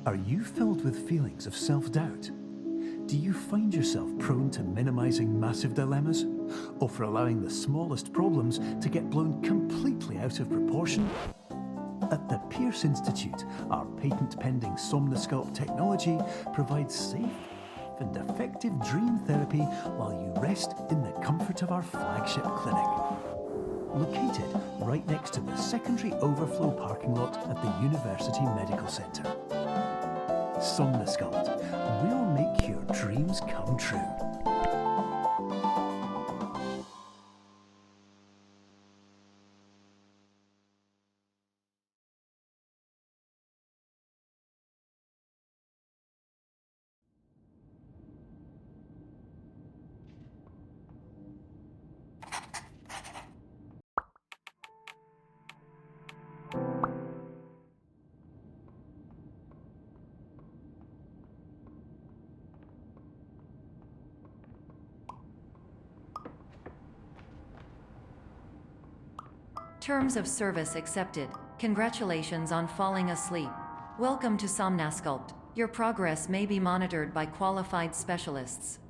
Are you filled with feelings of self-doubt? Do you find yourself prone to minimizing massive dilemmas, or for allowing the smallest problems to get blown completely out of proportion? At the Pierce Institute, our patent-pending Somnosculpt technology provides safe and effective dream therapy while you rest in the comfort of our flagship clinic. Located right next to the secondary overflow parking lot at the University Medical Centre. Somnosculpt, we'll make your dreams come true. Terms of service accepted. Congratulations on falling asleep. Welcome to Somnosculpt. Your progress may be monitored by qualified specialists.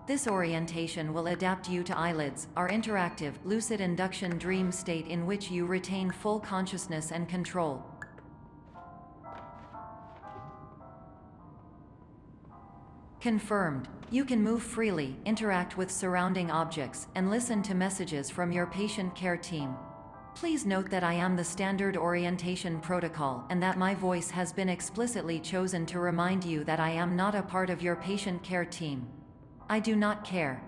This orientation will adapt you to eyelids, our interactive, lucid induction dream state in which you retain full consciousness and control. Confirmed. You can move freely, interact with surrounding objects, and listen to messages from your patient care team. Please note that I am the standard orientation protocol and that my voice has been explicitly chosen to remind you that I am not a part of your patient care team. I do not care.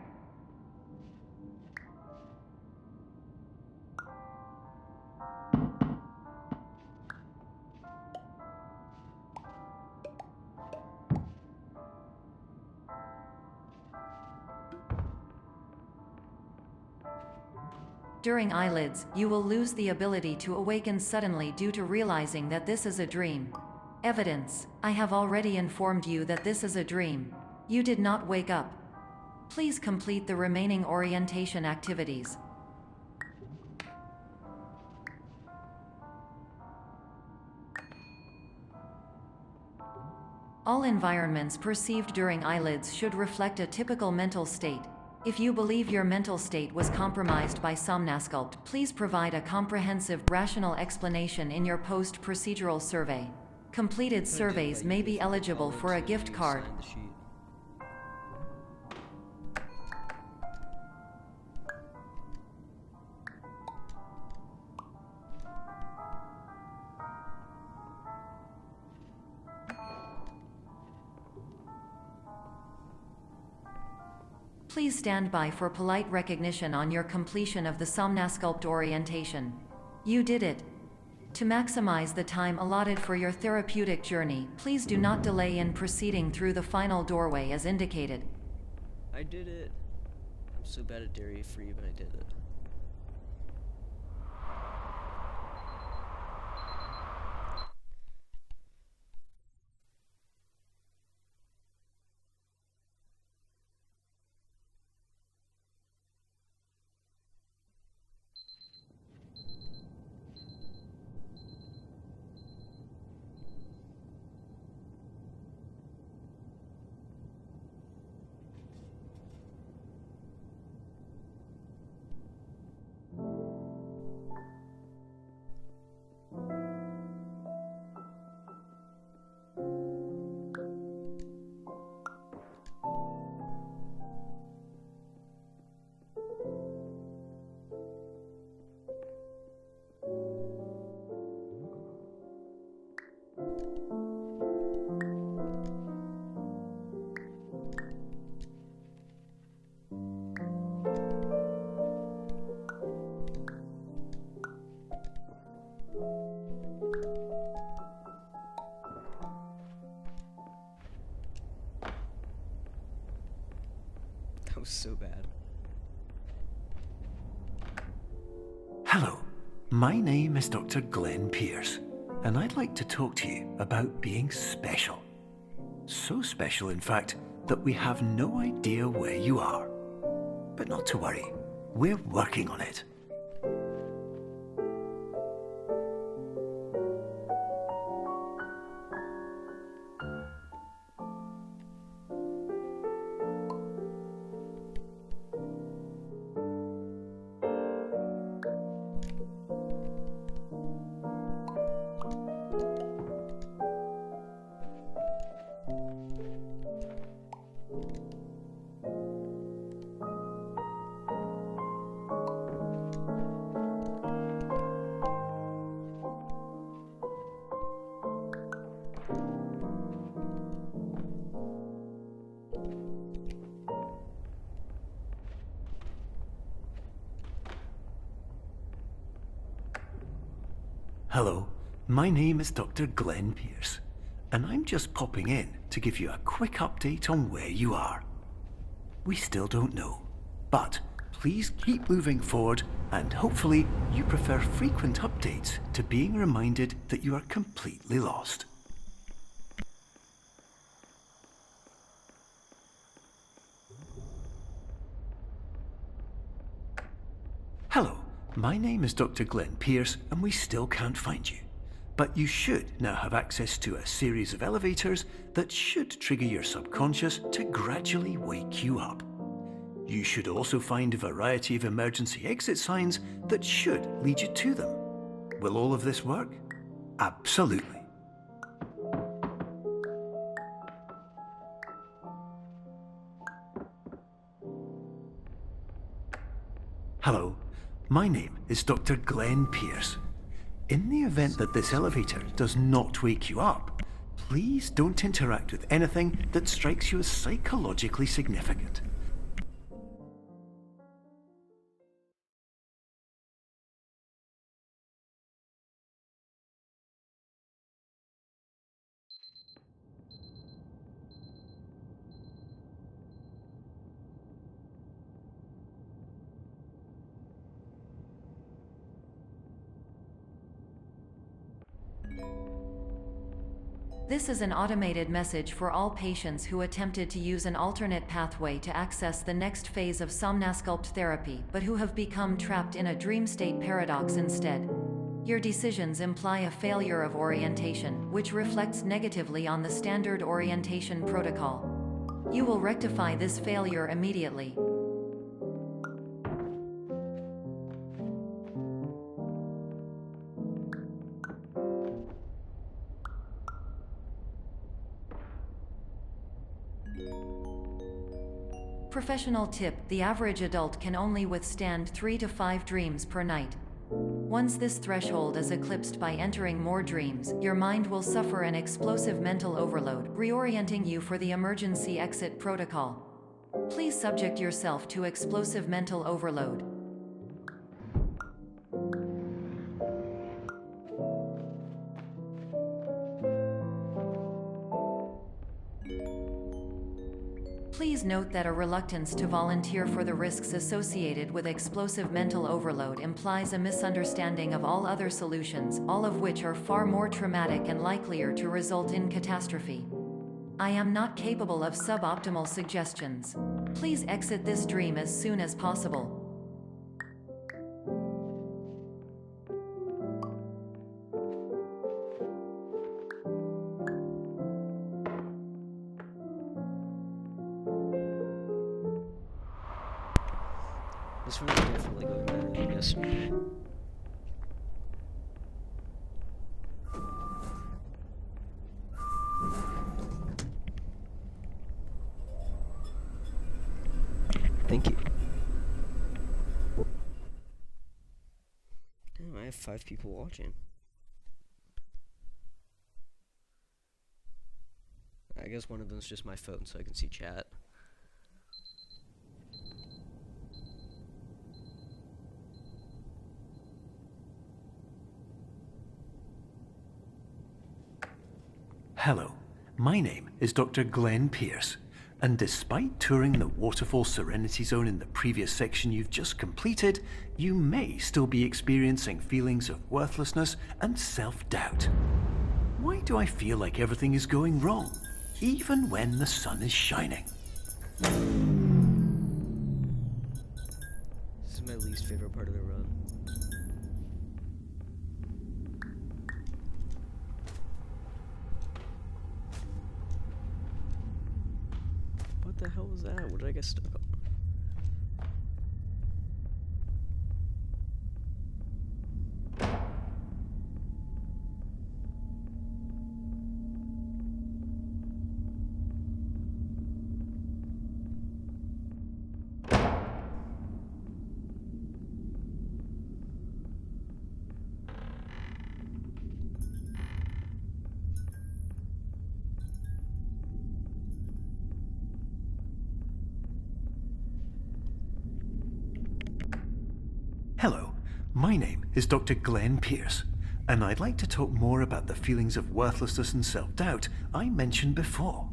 During eyelids, you will lose the ability to awaken suddenly due to realizing that this is a dream. Evidence: I have already informed you that this is a dream. You did not wake up. Please complete the remaining orientation activities. All environments perceived during eyelids should reflect a typical mental state. If you believe your mental state was compromised by Somnosculpt, please provide a comprehensive, rational explanation in your post-procedural survey. Completed surveys may be eligible for a gift card. Please stand by for polite recognition on your completion of the Somnosculpt orientation. You did it. To maximize the time allotted for your therapeutic journey, please do not delay in proceeding through the final doorway as indicated. I did it. I'm so bad at dairy-free, but I did it. That was so bad. Hello, my name is Dr. Glenn Pierce, and I'd like to talk to you about being special. So special, in fact, that we have no idea where you are. But not to worry, we're working on it. Hello, my name is Dr. Glenn Pierce, and I'm just popping in to give you a quick update on where you are. We still don't know, but please keep moving forward, and hopefully you prefer frequent updates to being reminded that you are completely lost. Hello, my name is Dr. Glenn Pierce, and we still can't find you. But you should now have access to a series of elevators that should trigger your subconscious to gradually wake you up. You should also find a variety of emergency exit signs that should lead you to them. Will all of this work? Absolutely. Hello, my name is Dr. Glenn Pierce. In the event that this elevator does not wake you up, please don't interact with anything that strikes you as psychologically significant. This is an automated message for all patients who attempted to use an alternate pathway to access the next phase of Somnasculpt therapy, but who have become trapped in a dream state paradox instead. Your decisions imply a failure of orientation, which reflects negatively on the standard orientation protocol. You will rectify this failure immediately. Professional tip: the average adult can only withstand 3 to 5 dreams per night. Once this threshold is eclipsed by entering more dreams, your mind will suffer an explosive mental overload, reorienting you for the emergency exit protocol. Please subject yourself to explosive mental overload. Please note that a reluctance to volunteer for the risks associated with explosive mental overload implies a misunderstanding of all other solutions, all of which are far more traumatic and likelier to result in catastrophe. I am not capable of suboptimal suggestions. Please exit this dream as soon as possible. This room is definitely going better, I guess. Thank you. Damn, I have 5 people watching. I guess one of them is just my phone, so I can see chat. Hello, my name is Dr. Glenn Pierce, and despite touring the Waterfall Serenity Zone in the previous section you've just completed, you may still be experiencing feelings of worthlessness and self-doubt. Why do I feel like everything is going wrong, even when the sun is shining? This is my least favorite part of the run. What the hell was that? What did I get stuck on? Hello, my name is Dr. Glenn Pierce, And I'd like to talk more about the feelings of worthlessness and self-doubt I mentioned before.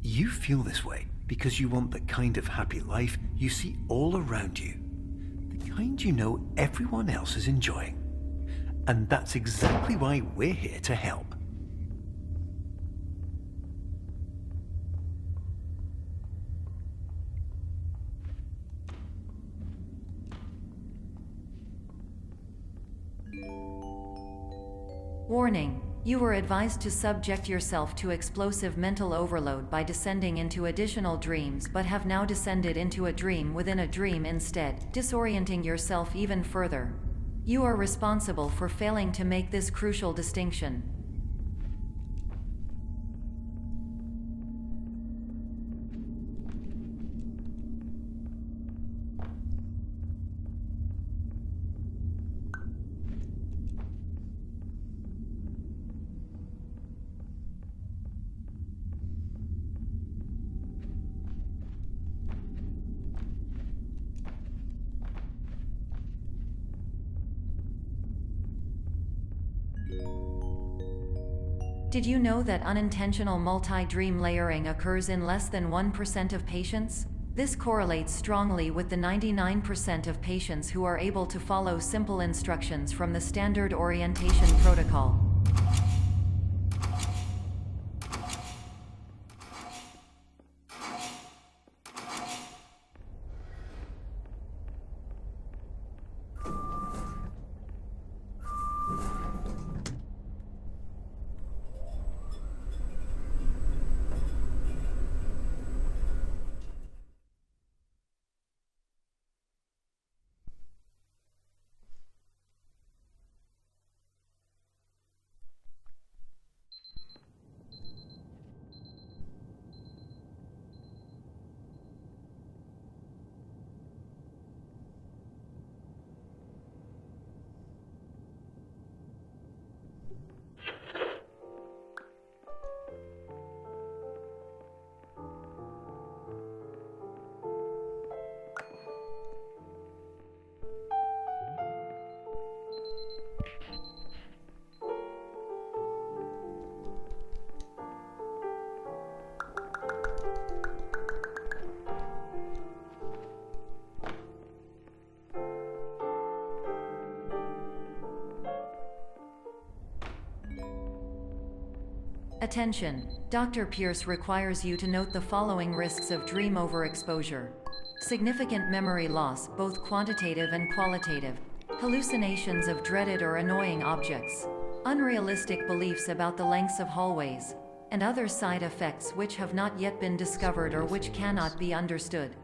You feel this way because you want the kind of happy life you see all around you. The kind you know everyone else is enjoying. And that's exactly why we're here to help. Warning. You were advised to subject yourself to explosive mental overload by descending into additional dreams, but have now descended into a dream within a dream instead, disorienting yourself even further. You are responsible for failing to make this crucial distinction. Did you know that unintentional multi-dream layering occurs in less than 1% of patients? This correlates strongly with the 99% of patients who are able to follow simple instructions from the standard orientation protocol. Attention! Dr. Pierce requires you to note the following risks of dream overexposure. Significant memory loss, both quantitative and qualitative. Hallucinations of dreaded or annoying objects. Unrealistic beliefs about the lengths of hallways. And other side effects which have not yet been discovered or which cannot be understood.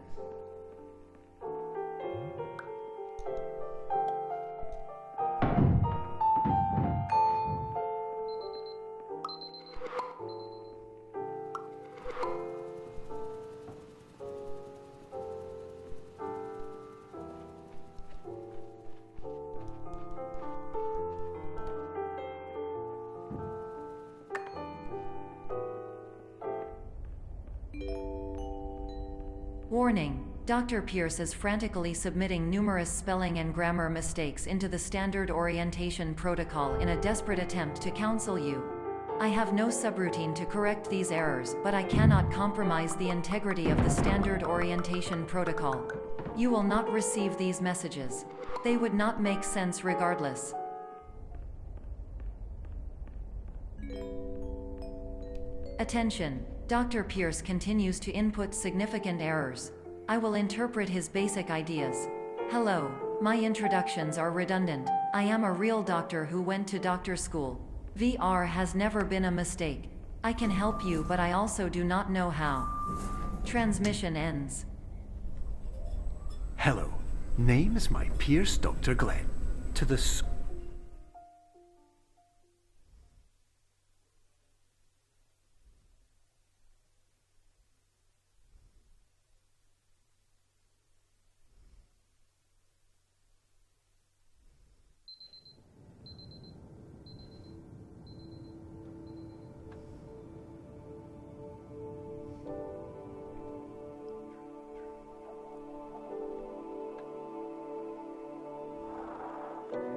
Warning. Dr. Pierce is frantically submitting numerous spelling and grammar mistakes into the standard orientation protocol in a desperate attempt to counsel you. I have no subroutine to correct these errors, but I cannot compromise the integrity of the standard orientation protocol. You will not receive these messages. They would not make sense regardless. Attention. Dr. Pierce continues to input significant errors. I will interpret his basic ideas. Hello, my introductions are redundant. I am a real doctor who went to doctor school. VR has never been a mistake. I can help you, but I also do not know how. Transmission ends. Hello, name is my Pierce Dr. Glenn. To the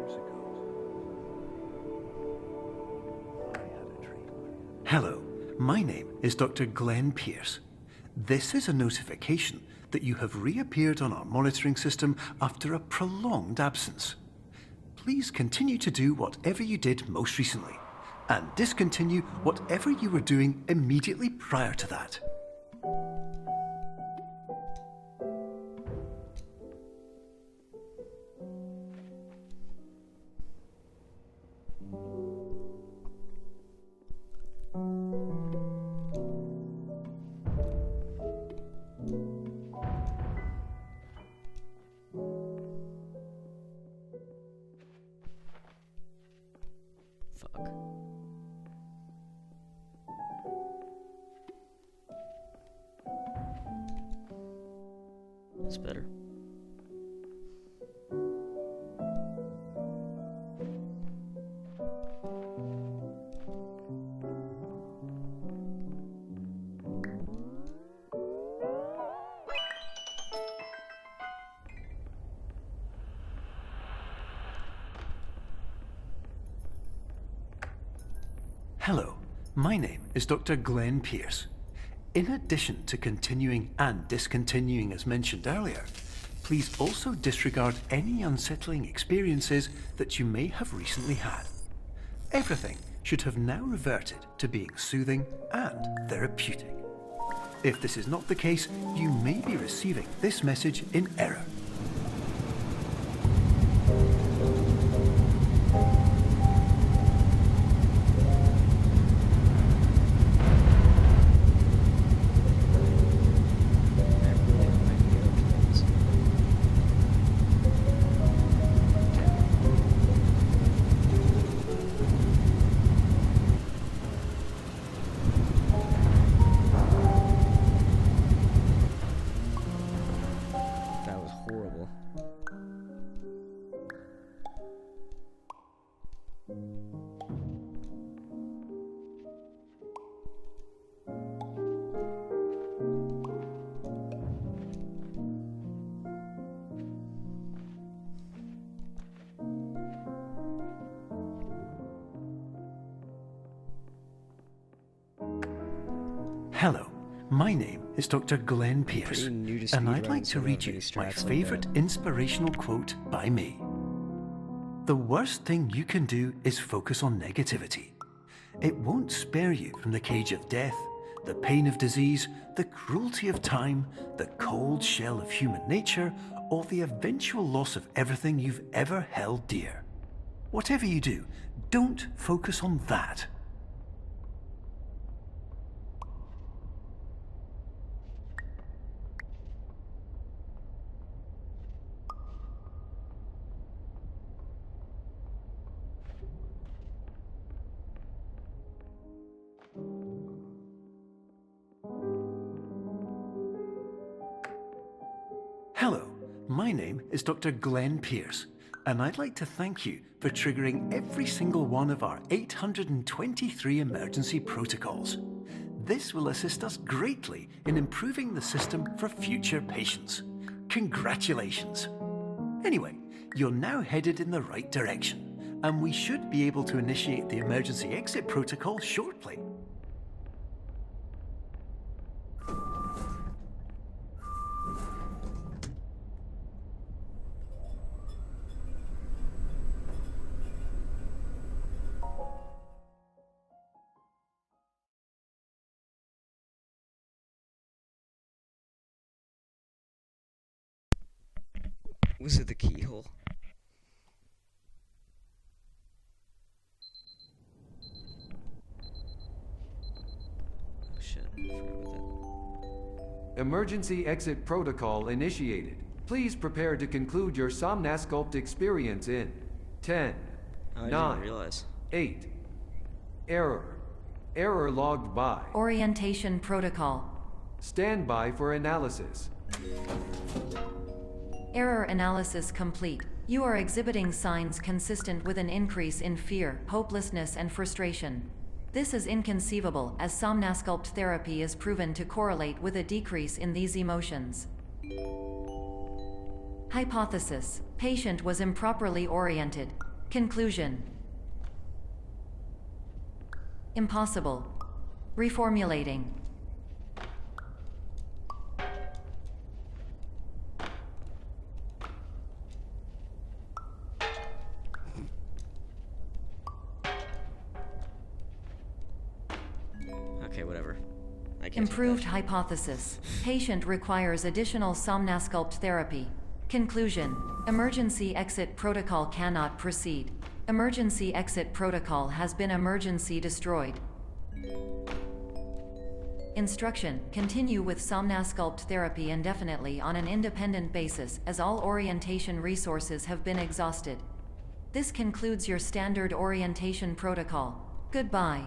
years ago, Hello, my name is Dr. Glenn Pierce. This is a notification that you have reappeared on our monitoring system after a prolonged absence. Please continue to do whatever you did most recently, and discontinue whatever you were doing immediately prior to that. Fuck. That's better. Hello, my name is Dr. Glenn Pierce. In addition to continuing and discontinuing as mentioned earlier, please also disregard any unsettling experiences that you may have recently had. Everything should have now reverted to being soothing and therapeutic. If this is not the case, you may be receiving this message in error. That was horrible. Hello, my name is Dr. Glenn Pierce, Pretty new to and I'd speedrun, like so to I read don't you have any my strats like favourite that. inspirational quote by me. The worst thing you can do is focus on negativity. It won't spare you from the cage of death, the pain of disease, the cruelty of time, the cold shell of human nature, or the eventual loss of everything you've ever held dear. Whatever you do, don't focus on that. Hello, my name is Dr. Glenn Pierce, and I'd like to thank you for triggering every single one of our 823 emergency protocols. This will assist us greatly in improving the system for future patients. Congratulations! Anyway, you're now headed in the right direction, and we should be able to initiate the emergency exit protocol shortly. Was it the keyhole? Oh shit, I forgot about that. Emergency exit protocol initiated. Please prepare to conclude your Somnasculpt experience in 10, Oh, I didn't 9, realize. 8. Error. Error logged by. Orientation protocol. Stand by for analysis. Error analysis complete. You are exhibiting signs consistent with an increase in fear, hopelessness, and frustration. This is inconceivable, as Somnasculpt therapy is proven to correlate with a decrease in these emotions. Hypothesis: patient was improperly oriented. Conclusion: impossible. Reformulating. Okay, whatever. I can't Improved hypothesis. Patient requires additional somnasculpt therapy. Conclusion. Emergency exit protocol cannot proceed. Emergency exit protocol has been emergency destroyed. Instruction. Continue with somnasculpt therapy indefinitely on an independent basis as all orientation resources have been exhausted. This concludes your standard orientation protocol. Goodbye.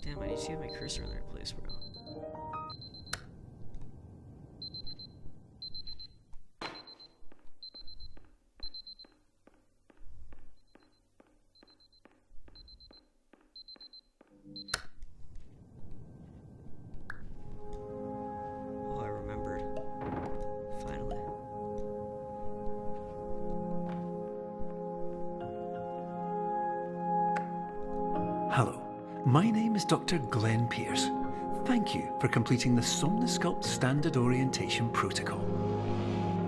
Damn, I need to get my cursor in the right place, bro. Oh, I remembered. Finally. Hello, my name is Dr. Glenn Pierce. Thank you for completing the Somnasculpt Standard Orientation Protocol.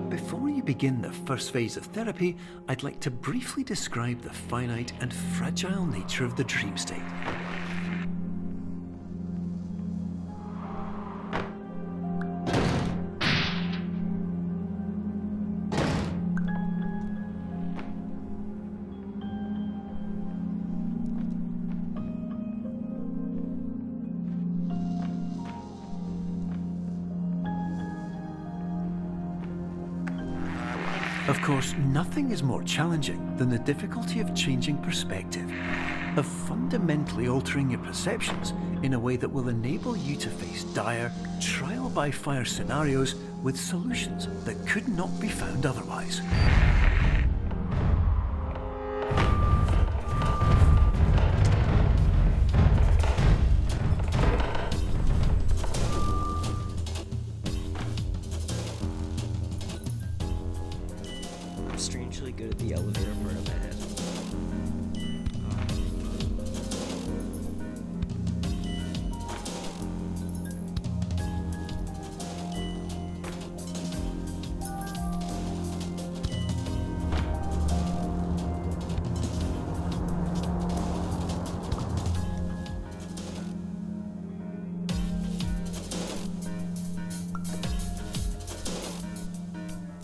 Before you begin the first phase of therapy, I'd like to briefly describe the finite and fragile nature of the dream state. Of course, nothing is more challenging than the difficulty of changing perspective, of fundamentally altering your perceptions in a way that will enable you to face dire, trial-by-fire scenarios with solutions that could not be found otherwise. I'm strangely good at the elevator part of my head.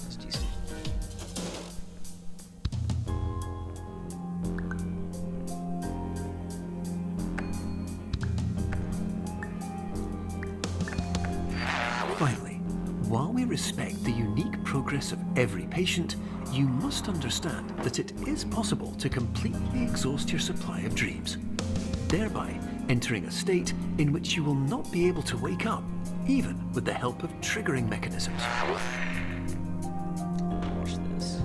That's decent. Finally, while we respect the unique progress of every patient, you must understand that it is possible to completely exhaust your supply of dreams, thereby entering a state in which you will not be able to wake up, even with the help of triggering mechanisms. Watch this.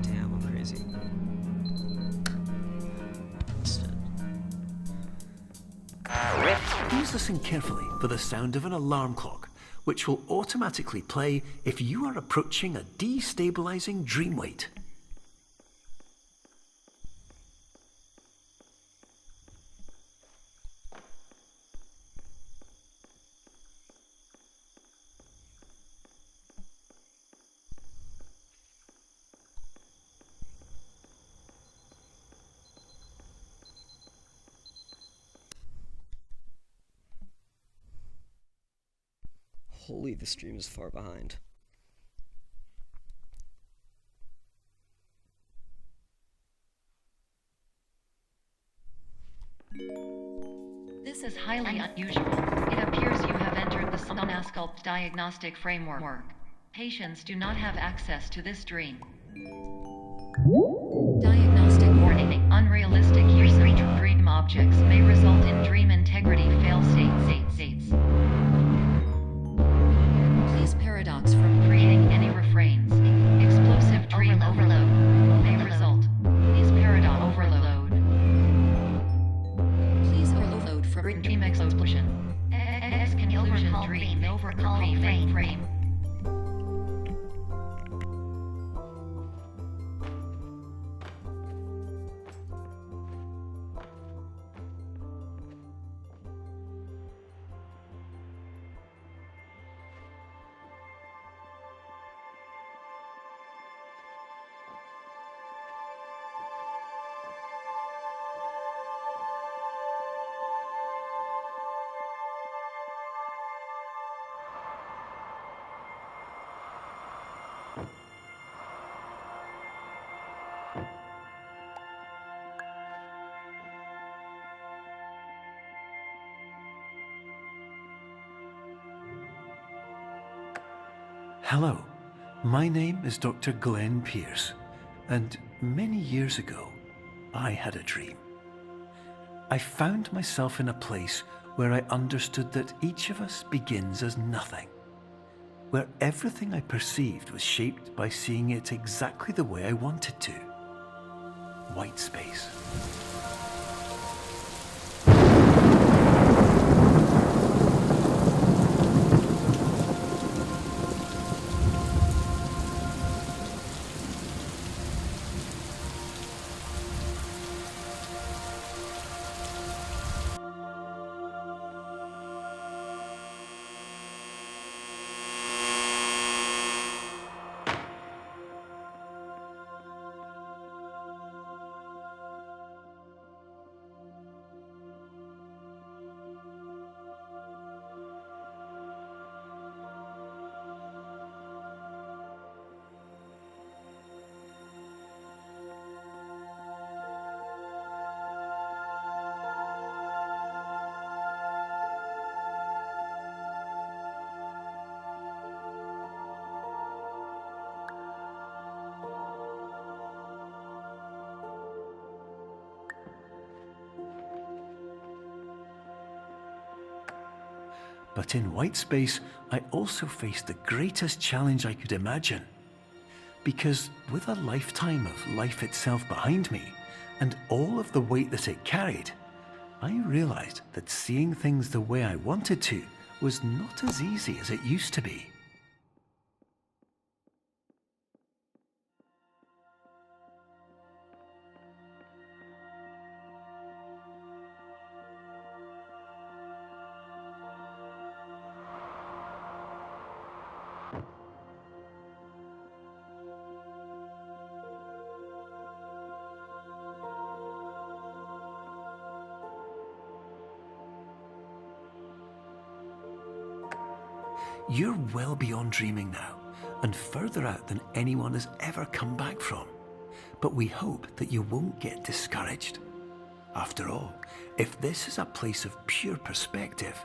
Damn, I'm crazy. Please listen carefully for the sound of an alarm clock, which will automatically play if you are approaching a destabilizing dream weight. Holy, the stream is far behind. This is highly unusual. It appears you have entered the Somnasculpt diagnostic framework. Patients do not have access to this dream. Diagnostic warning. Unrealistic use of dream objects may result in dream integrity fail states. Please paradox from creating any refrains. Explosive dream overload may result. Please paradox overload. Please overload from dream explosion. Exclusion dream overcall frame. Hello, my name is Dr. Glenn Pierce, and many years ago, I had a dream. I found myself in a place where I understood that each of us begins as nothing, where everything I perceived was shaped by seeing it exactly the way I wanted to. White space. But in white space, I also faced the greatest challenge I could imagine. Because with a lifetime of life itself behind me, and all of the weight that it carried, I realized that seeing things the way I wanted to was not as easy as it used to be. You're well beyond dreaming now, and further out than anyone has ever come back from. But we hope that you won't get discouraged. After all, if this is a place of pure perspective,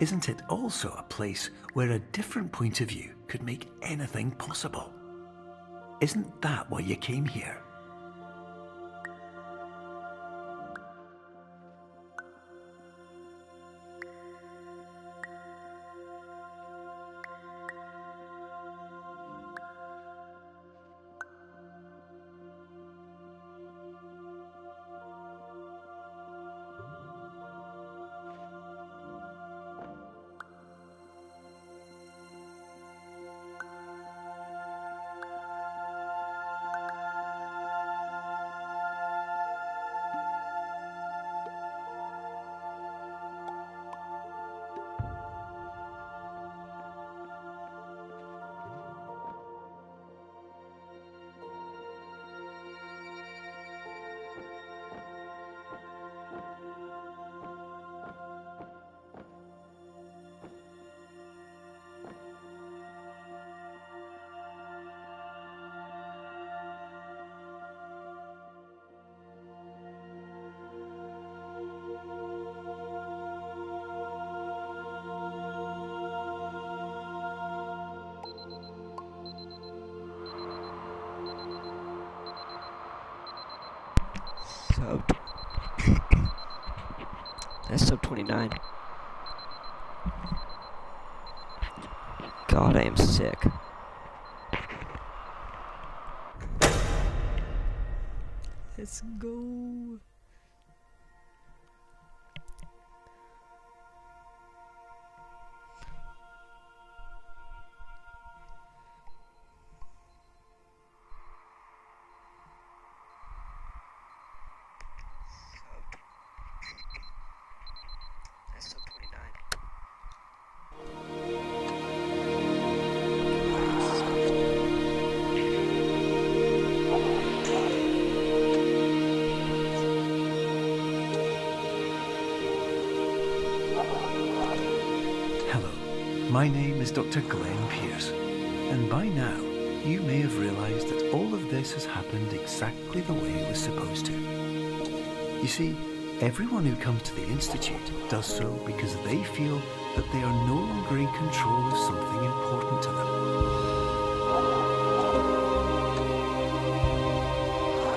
isn't it also a place where a different point of view could make anything possible? Isn't that why you came here? Subbed. That's sub 29. God, I am sick. Let's go. That's sub 29. Hello, my name is Dr. Glenn Pierce, and by now you may have realized that all of this has happened exactly the way it was supposed to. You see, everyone who comes to the Institute does so because they feel that they are no longer in control of something important to them.